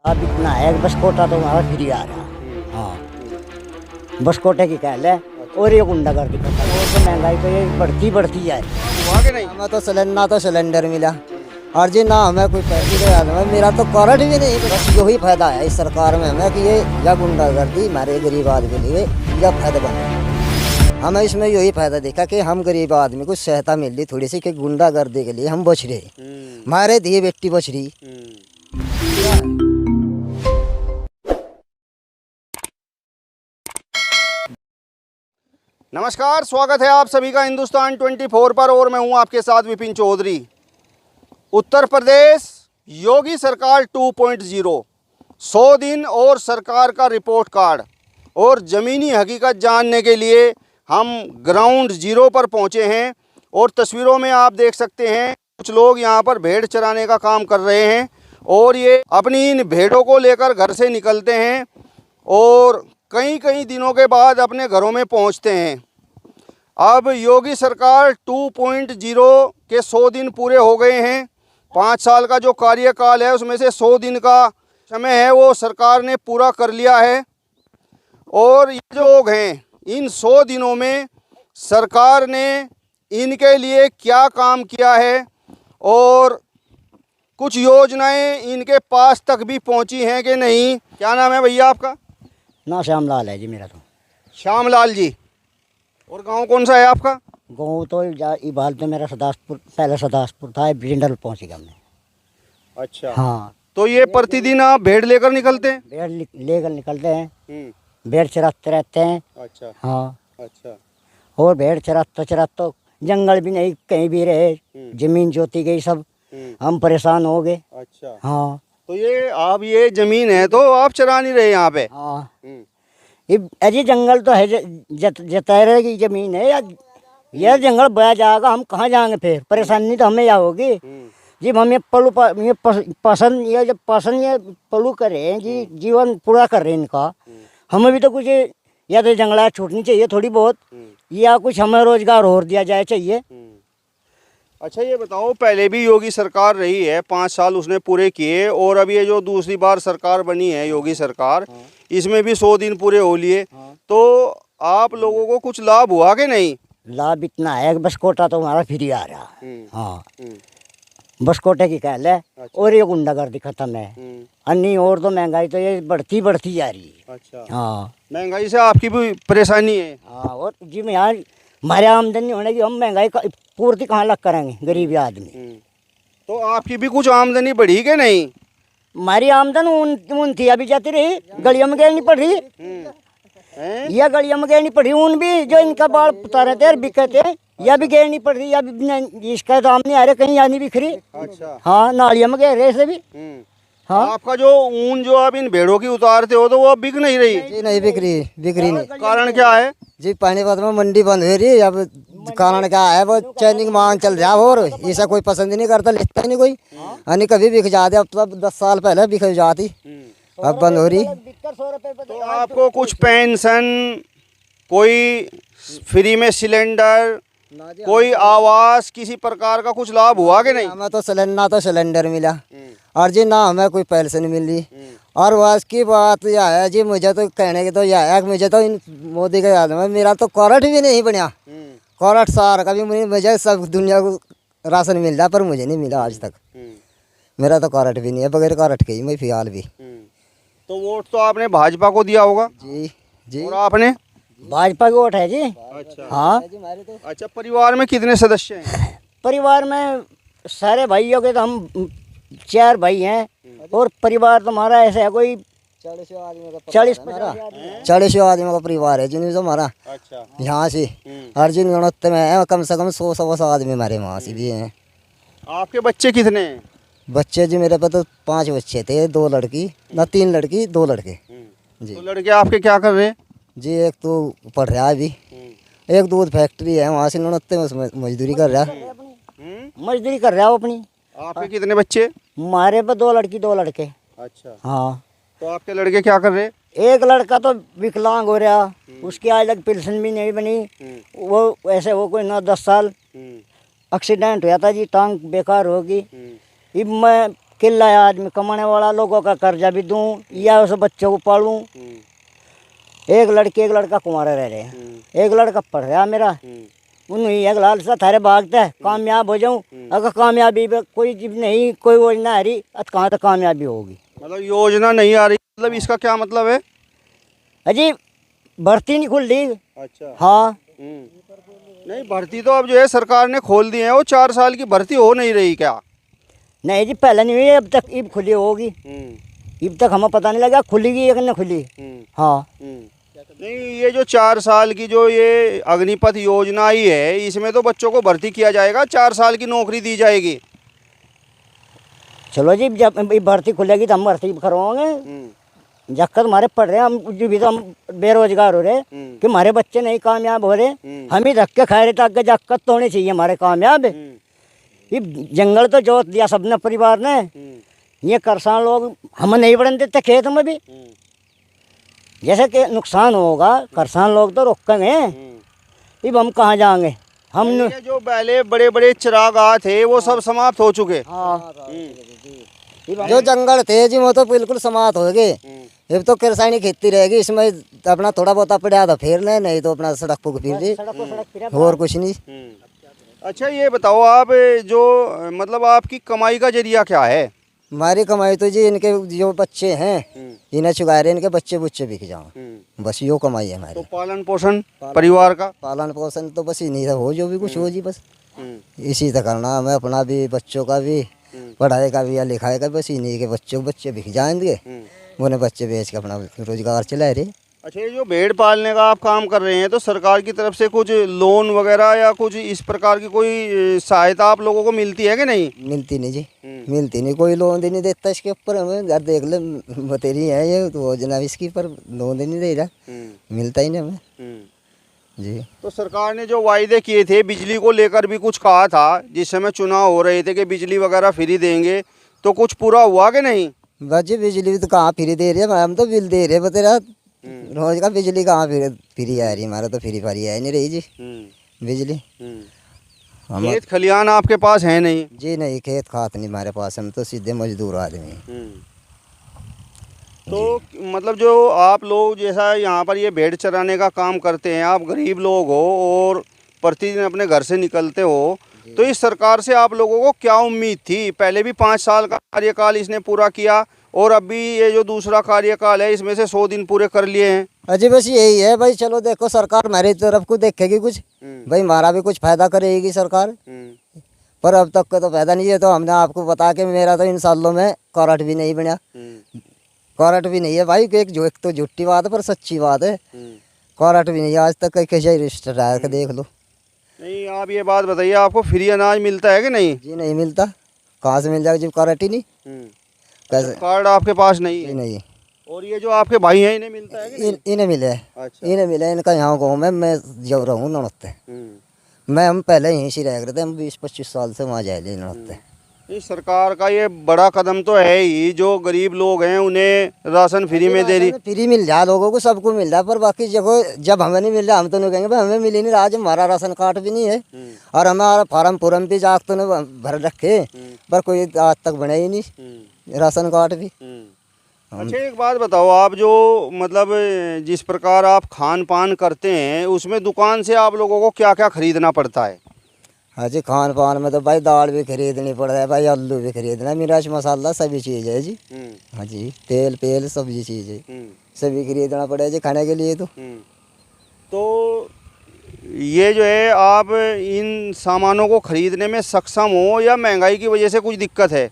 अब इतना है बस कोटा तो हमारा फ्री आ रहा। हाँ बस कोटे की कह ले और ये गुंडागर्दी करता है और तो महंगाई तो ये बढ़ती जा रही है। हमें तो ना तो सिलेंडर मिला और जी ना हमें कोई पैसे का याद है, मेरा तो कार्ड भी नहीं। बस यही फायदा है इस सरकार में हमें कि ये या गुंडागर्दी हमारे गरीब आदमी के लिए या फायदा बने। हमें इसमें यही फायदा देखा कि हम गरीब आदमी को सहायता मिल रही थोड़ी सी कि गुंडागर्दी के लिए हम बच रहे, हमारे दिए बेटी बच रही। नमस्कार, स्वागत है आप सभी का हिंदुस्तान 24 पर और मैं हूं आपके साथ विपिन चौधरी। उत्तर प्रदेश योगी सरकार 2.0 100 दिन और सरकार का रिपोर्ट कार्ड और ज़मीनी हकीकत जानने के लिए हम ग्राउंड जीरो पर पहुंचे हैं और तस्वीरों में आप देख सकते हैं कुछ लोग यहां पर भेड़ चराने का काम कर रहे हैं और ये अपनी इन भेड़ों को लेकर घर से निकलते हैं और कई दिनों के बाद अपने घरों में पहुंचते हैं। अब योगी सरकार 2.0 के 100 दिन पूरे हो गए हैं। 5 साल का जो कार्यकाल है उसमें से 100 दिन का समय है वो सरकार ने पूरा कर लिया है और ये जो लोग हैं इन 100 दिनों में सरकार ने इनके लिए क्या काम किया है और कुछ योजनाएं इनके पास तक भी पहुंची हैं कि नहीं। क्या नाम है भैया आपका? ना श्यामलाल है जी मेरा तो। श्यामलाल जी। और गांव कौन सा है आपका? गाँव तो इबाल तो मेरा सदासपुर, पहले सदासपुर था, बिंडल पहुँचेगा मैं। अच्छा। हाँ तो ये प्रतिदिन आप भेड़ लेकर निकलते हैं? भेड़ लेकर निकलते हैं, भेड़ चराते रहते हैं। अच्छा। हाँ अच्छा। और भेड़ चराते जंगल भी नहीं कहीं भी रहे, जमीन जोती गई सब, हम परेशान हो गए। अच्छा। हाँ तो ये ज़मीन है तो आप चरा नहीं रहे यहाँ पे? हाँ ये अजी जंगल तो है, जतैरे की जमीन है, या यह जंगल बह जाएगा, हम कहाँ जाएंगे फिर? परेशानी तो हमें या होगी जब हम ये पसंद ये पलू करें जी, जीवन पूरा कर रहे हैं इनका, हमें भी तो कुछ या तो जंगला छूटनी चाहिए थोड़ी बहुत, या कुछ हमें रोजगार और दिया जाए चाहिए। अच्छा ये बताओ, पहले भी योगी सरकार रही है, 5 साल उसने पूरे किए और अब ये जो दूसरी बार सरकार बनी है योगी सरकार, इसमें भी 100 दिन पूरे हो लिए, तो आप लोगों को कुछ लाभ हुआ कि नहीं? लाभ इतना है बस कोटा तो हमारा फ्री आ रहा। हाँ बस कोटे की कह ले और ये गुंडागर्दी खत्म है, अन्य और तो महंगाई तो ये बढ़ती जा रही है। अच्छा। हाँ महंगाई से आपकी भी परेशानी है? हाँ और जी मैं यहाँ हमारे आमदनी होने की, हम महंगाई का पूर्ति कहाँ लग करेंगे गरीबी आदमी। तो आपकी भी कुछ आमदनी बढ़ी कि नहीं? हमारी आमदन ऊन थी, अभी जाती रही, गलियों में गए नहीं पड़ रही, या गलियों में गए नहीं पड़ रही, ऊन भी जो इनका बाल उतारे थे बिके थे, या भी गए नहीं पड़ रही, या भी इसका दाम नहीं आ रहे, कहीं यानी बिखरी। अच्छा। हाँ नालियों में गए रहे से भी। हाँ आपका जो ऊन जो आप इन भेड़ों की उतारते हो तो वो अब बिक नहीं रही? जी नहीं बिक्री नहीं। कारण क्या है जी पानीपत में मंडी बंद हो रही है, अब कारण क्या है वो चैनिंग मांग चल रहा है और ऐसा कोई पसंद नहीं करता, लेता ही नहीं कोई। यानी कभी बिक जाते, अब तो 10 साल पहले बिक जाती, अब बंद हो रही। तो आपको कुछ पेंशन, कोई फ्री में सिलेंडर, कोई आवास, किसी प्रकार का कुछ लाभ हुआ कि नहीं? हमें तो सिलेंडर मिला और जी ना हमें कोई पेंशन मिल रही। और बस की बात यह है जी, मुझे तो कहने की तो यह है, मुझे तो इन मोदी का याद है, मेरा तो कार्ड भी नहीं बना। कार्ड सार का भी मुझे सब दुनिया को राशन मिल रहा पर मुझे नहीं मिला आज तक। मेरा तो कार्ड भी नहीं है, बगैर कार्ड के ही मैं फिलहाल भी। तो वोट तो आपने भाजपा को दिया होगा? जी और आपने? भाजपा की वोट है जी। अच्छा। हाँ अच्छा, परिवार में कितने सदस्य हैं? परिवार में सारे भाइयों के तो हम 4 भाई हैं और परिवार तुम्हारा ऐसा है कोई 40 आदमी का परिवार है जिन्हें तो हमारा। अच्छा। यहाँ से अर्जुन गणोत्तर में है, कम से कम 100 आदमी हमारे वहाँ से भी हैं। आपके बच्चे कितने हैं? बच्चे जी मेरे पे तो 5 बच्चे थे, 2 लड़की ना 3 लड़की 2 लड़के जी। तो लड़के आपके क्या कर रहे हैं? जी एक तो पढ़ रहा है अभी, एक दूध फैक्ट्री है वहाँ से नौनत्ते में उसमें मजदूरी कर रहा है। मजदूरी कर रहा है वो अपनी। आपके कितने बच्चे? हमारे पे 2 लड़की 2 लड़के। अच्छा। हाँ तो आपके लड़के क्या कर रहे हैं? एक लड़का तो विकलांग हो रहा, उसकी आज तक पेंशन भी नहीं बनी, वो ऐसे वो कोई 9-10 साल एक्सीडेंट हुआ था जी, टांग बेकार होगी। मैं अकेला है आदमी, कमाने वाला, लोगों का कर्जा भी दूं या उस बच्चों को पालूं। एक लड़का कुंवारा रह रहे हैं, एक लड़का पढ़ रहा मेरा, उन्हें एक लाल सा थारे भागता है कामयाब हो जाऊं। अगर कामयाबी पे कोई चीज नहीं, कोई योजना आ रही, कहाँ तक कामयाबी होगी। मतलब योजना नहीं आ रही, मतलब इसका क्या मतलब है? अजी भर्ती नहीं खुल रही। अच्छा। हाँ नहीं, भर्ती तो अब जो है सरकार ने खोल दी है, वो 4 साल की भर्ती हो नहीं रही क्या? नहीं जी, पहले नहीं हुई, अब तक ईब खुली होगी। अब तक हमें पता नहीं लगा खुलेगी या नहीं खुली। हाँ नहीं, ये जो 4 साल की जो ये अग्निपथ योजना आई है, इसमें तो बच्चों को भर्ती किया जाएगा, 4 साल की नौकरी दी जाएगी। चलो जी, जब ये भर्ती खुलेगी तो हम भर्ती करवाएंगे। जब तक हमारे पढ़ रहे हैं हम, जो भी तो हम बेरोजगार हो रहे कि हमारे बच्चे नहीं कामयाब हो रहे, हम ही धक्के खा रहे, ताकि जक्कत तो होनी चाहिए हमारे कामयाब। ये जंगल तो जोत दिया सबने परिवार ने, ये किसान लोग हम नहीं बढ़ने देते खेत में भी। जैसे कि नुकसान होगा, किसान लोग तो रोकेंगे, अब हम कहाँ जाएंगे। हम ये जो पहले बड़े बड़े चरागाह थे वो सब समाप्त हो चुके। जो जंगल थे जी वो तो बिल्कुल समाप्त हो गए। अब तो किसानी खेती रहेगी, इसमें अपना थोड़ा बहुत पड़ा था फिर नहीं तो अपना सड़क को फिर दी, और कुछ नहीं। अच्छा, ये बताओ आप, जो मतलब आपकी कमाई का जरिया क्या है? हमारी कमाई तो जी इनके जो बच्चे हैं इन्हें चुगा रहे, इनके बच्चे बुच्चे बिक जाओ, बस यो कमाई है हमारी। तो पालन पोषण परिवार का? पालन पोषण तो बस इन्हीं से हो, जो भी कुछ हो जी बस इसी से करना हमें, अपना भी बच्चों का भी, पढ़ाई का भी या लिखाई का, बस इन्हीं के बच्चे बिक जाएंगे, उन्हें बच्चे बेच के अपना रोजगार चला रहे। अच्छा, ये जो भेड़ पालने का आप काम कर रहे हैं, तो सरकार की तरफ से कुछ लोन वगैरह या कुछ इस प्रकार की कोई सहायता आप लोगों को मिलती है कि नहीं? मिलती नहीं जी, मिलती नहीं, कोई लोन नहीं देता इसके ऊपर। हमें घर देख ले बतेरी है ये तो योजना इसकी, पर लोन नहीं दे रहा, मिलता ही नहीं हमें जी। तो सरकार ने जो वायदे किए थे बिजली को लेकर भी कुछ कहा था, जिस समय चुनाव हो रहे थे कि बिजली वगैरह फ्री देंगे, तो कुछ पूरा हुआ कि नहीं? बस जी बिजली तो कहाँ फ्री दे रही है, हम तो बिल दे रहे बतेरा रोज का, बिजली कहाँ फ्री आ रही, हमारा तो फ्री फारी है नहीं रही जी बिजली। हम खेत खलियान आपके पास है नहीं? जी नहीं, खेत खात नहीं हमारे पास, हम तो सीधे मजदूर आदमी। तो मतलब जो आप लोग जैसा यहाँ पर ये भेड़ चराने का काम करते हैं, आप गरीब लोग हो और प्रतिदिन अपने घर से निकलते हो, तो इस सरकार से आप लोगों को क्या उम्मीद थी? पहले भी 5 साल का कार्यकाल इसने पूरा किया, और अभी ये जो दूसरा कार्यकाल है इसमें से 100 दिन पूरे कर लिए हैं। अजी बस यही है भाई, चलो देखो सरकार हमारी तरफ को देखेगी कुछ, भाई हमारा भी कुछ फायदा करेगी सरकार, पर अब तक का तो फायदा नहीं है। तो हमने आपको बता के मेरा तो इन सालों में करंट भी नहीं बना, करंट भी नहीं है भाई, एक तो झूठी बात है पर सच्ची बात है, करंट भी नहीं है आज तक, कैसे रिश्तेदार का देख लो। नहीं, आप ये बात बताइए, आपको फ्री अनाज मिलता है कि नहीं? जी नहीं मिलता, कहाँ से मिल जाएगा जब करंट ही नहीं, कैसे? कार्ड आपके पास नहीं है? नहीं। और ये जो आपके भाई हैं इन्हें मिलता है कि नहीं? इन्हें मिले, अच्छा। इन्हें मिले, इनका यहाँ गाँव में मैं जब रहूँ नौते, मैं हम पहले यहीं से रह रहे थे, हम 20-25 साल से वहाँ जाए नौते। इस सरकार का ये बड़ा कदम तो है ही, जो गरीब लोग हैं उन्हें राशन फ्री में दे रही। फ्री मिल जाए लोगों को, सबको मिल रहा, पर बाकी जगह जब हमें नहीं मिल रहा हम तो नहीं कहेंगे भाई हमें मिली नहीं, आज हमारा राशन कार्ड भी नहीं है और हमारा फार्म भी जाग तो नहीं भर रखे, पर कोई आज तक बने ही नहीं राशन कार्ड भी। अच्छा, एक बात बताओ, आप जो मतलब जिस प्रकार आप खान पान करते हैं, उसमें दुकान से आप लोगों को क्या क्या खरीदना पड़ता है? हाँ जी, खान पान में तो भाई दाल भी खरीदनी पड़ रहा है भाई, आलू भी खरीदना है, मिर्च मसाला सभी चीज़ है जी। हाँ जी, तेल पेल सब्जी चीज़ है, सभी खरीदना पड़ेगा जी खाने के लिए। तो ये जो है, आप इन सामानों को खरीदने में सक्षम हो या महंगाई की वजह से कुछ दिक्कत है?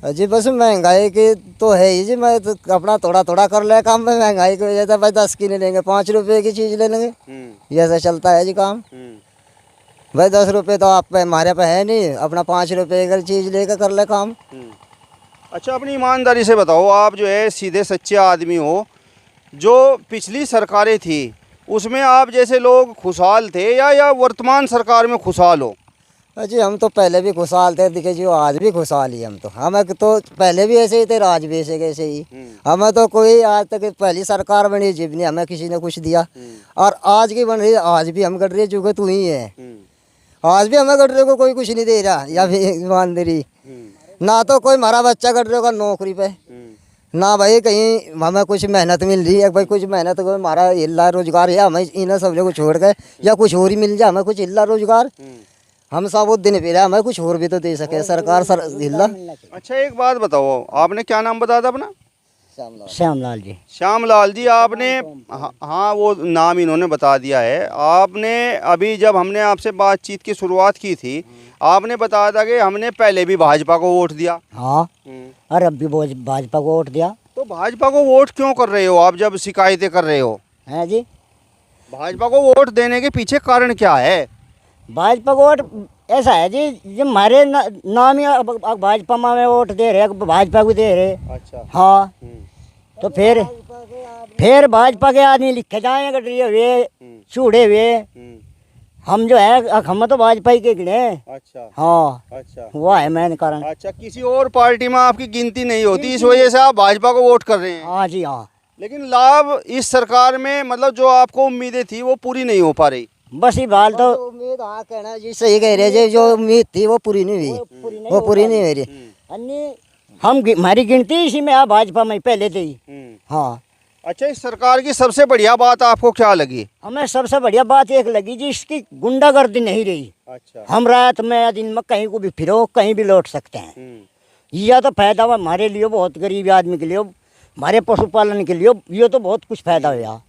जी बस महंगाई की तो है ही जी, मैं तो अपना थोड़ा थोड़ा कर ले काम में, महंगाई की वजह से भाई 10 की नहीं लेंगे, 5 रुपए की चीज़ ले लेंगे, ऐसा चलता है जी काम। भाई 10 रुपये तो आप पे हमारे पे है नहीं, अपना 5 रुपये की चीज़ लेकर कर ले काम। अच्छा, अपनी ईमानदारी से बताओ, आप जो है सीधे सच्चे आदमी हो, जो पिछली सरकारें थी उसमें आप जैसे लोग खुशहाल थे या वर्तमान सरकार में खुशहाल हो? जी हम तो पहले भी खुशहाल थे, देखिए जी आज भी खुशहाल ही हम तो, हमें तो पहले भी ऐसे ही थे, आज भी ऐसे ही। हमें तो कोई आज तक पहली सरकार बनी जब नहीं हमें किसी ने कुछ दिया, और आज की बन रही आज भी हम कर रहे चूँकि तू ही है, आज भी हमें गटरे को कोई कुछ नहीं दे रहा या फिर ईमानदारी। ना तो कोई हमारा बच्चा कर रहा होगा नौकरी पे, ना भाई कहीं हमें कुछ मेहनत मिल रही है, भाई कुछ मेहनत को हमारा हिल्ला रोजगार है, हमें इन्हें सब लोग छोड़ के या कुछ और ही मिल जाए हमें कुछ हिल्ला रोजगार, हम सब वो दिन पे रहे, हमें कुछ और भी तो दे सके सरकार हिल्ला। अच्छा एक बात बताओ, आपने क्या नाम बताया था अपना? श्यामलाल जी। श्यामलाल जी, आपने हाँ वो नाम इन्होंने बता दिया है। आपने अभी जब हमने आपसे बातचीत की शुरुआत की थी, आपने बताया था कि हमने पहले भी भाजपा को वोट दिया। हाँ, और अब भी भाजपा को वोट दिया। तो भाजपा को वोट क्यों कर रहे हो आप जब शिकायतें कर रहे हो? हैं जी, भाजपा को वोट देने के पीछे कारण क्या है? भाजपा को वोट ऐसा है जी, जब हमारे नाम ही अब भाजपा में वोट दे रहे, भाजपा को दे रहे। अच्छा। हाँ, तो फिर भाजपा के आदमी लिखे जाएंगे डरे हुए, चूड़े हुए। हम जो है हम तो भाजपा ही के गिने। अच्छा। हाँ, अच्छा। हुआ है मैंने कारण। अच्छा, किसी और पार्टी में आपकी गिनती नहीं होती, इस वजह से आप भाजपा को वोट कर रहे हैं। हाँ जी हाँ। लेकिन लाभ इस सरकार में मतलब जो आपको उम्मीदें थी वो पूरी नहीं हो पा रही। बस ये बाल तो उम्मीद हाँ कहना जी सही कह रहे जी, जो उम्मीद थी वो पूरी नहीं हुई, वो पूरी नहीं हो रही। अन्य हम हमारी गिनती इसी में है, भाजपा में पहले से ही। हाँ। अच्छा, इस सरकार की सबसे बढ़िया बात आपको क्या लगी? हमें सबसे बढ़िया बात एक लगी जी, इसकी गुंडागर्दी नहीं रही। अच्छा। हम रात में दिन में कहीं को भी फिरो, कहीं भी लौट सकते हैं। यह तो फायदा हुआ हमारे लिए, बहुत गरीब आदमी के लिए, हमारे पशुपालन के लिए, ये तो बहुत कुछ फायदा हुआ।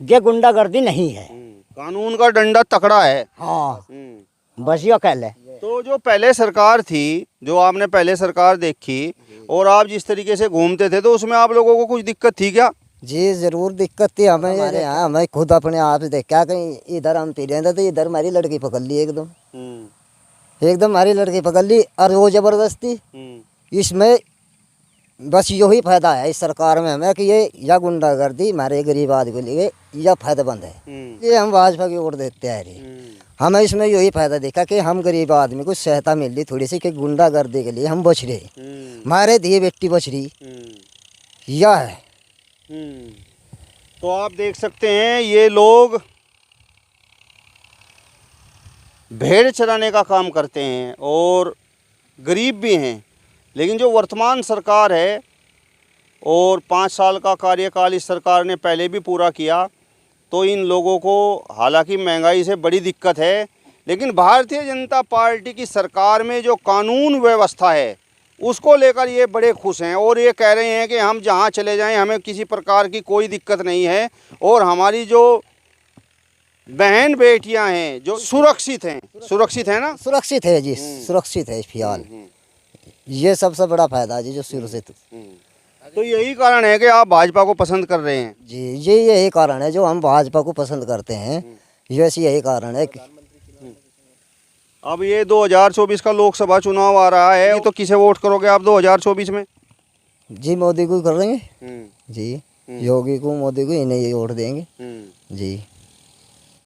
ये गुंडागर्दी नहीं है, कानून का डंडा तकड़ा है। हाँ, बस ये कह ले। तो जो पहले सरकार थी, जो आपने पहले सरकार देखी और आप जिस तरीके से घूमते थे, तो उसमें आप लोगों को कुछ दिक्कत थी क्या? जी जरूर दिक्कत थी हमें, हमारे यहाँ हमें खुद अपने आप से देखा, कहीं इधर हम पी रहे थे तो इधर हमारी लड़की पकड़ ली, एकदम हमारी लड़की पकड़ ली, और वो जबरदस्ती। इसमें बस यही फायदा है इस सरकार में हमें कि ये या गुंडागर्दी हमारे गरीब आदमी के लिए या फायदेमंद है, ये हम भाजपा की वोट देते हैं रही। हमें इसमें यही फायदा देखा कि हम गरीब आदमी को सहायता मिल रही थोड़ी सी, कि गुंडागर्दी के लिए हम बच रहे, हमारे दिए बेटी बच रही, यह है। तो आप देख सकते हैं ये लोग भेड़ चराने का काम करते हैं और गरीब भी हैं, लेकिन जो वर्तमान सरकार है और 5 साल का कार्यकाल इस सरकार ने पहले भी पूरा किया, तो इन लोगों को हालांकि महंगाई से बड़ी दिक्कत है, लेकिन भारतीय जनता पार्टी की सरकार में जो कानून व्यवस्था है उसको लेकर ये बड़े खुश हैं और ये कह रहे हैं कि हम जहां चले जाएं हमें किसी प्रकार की कोई दिक्कत नहीं है, और हमारी जो बहन बेटियां हैं जो सुरक्षित हैं ना? सुरक्षित है जी, सुरक्षित है फिलहाल, ये सबसे बड़ा फायदा जी जो सुरक्षित। तो यही कारण है कि आप भाजपा को पसंद कर रहे हैं? जी यही कारण है जो हम भाजपा को पसंद करते हैं, यही कारण है। अब ये 2024 का लोकसभा चुनाव आ रहा है, तो किसे वोट करोगे आप 2024 में? जी मोदी को कर देंगे जी, योगी को, मोदी को, इन्हें वोट देंगे जी।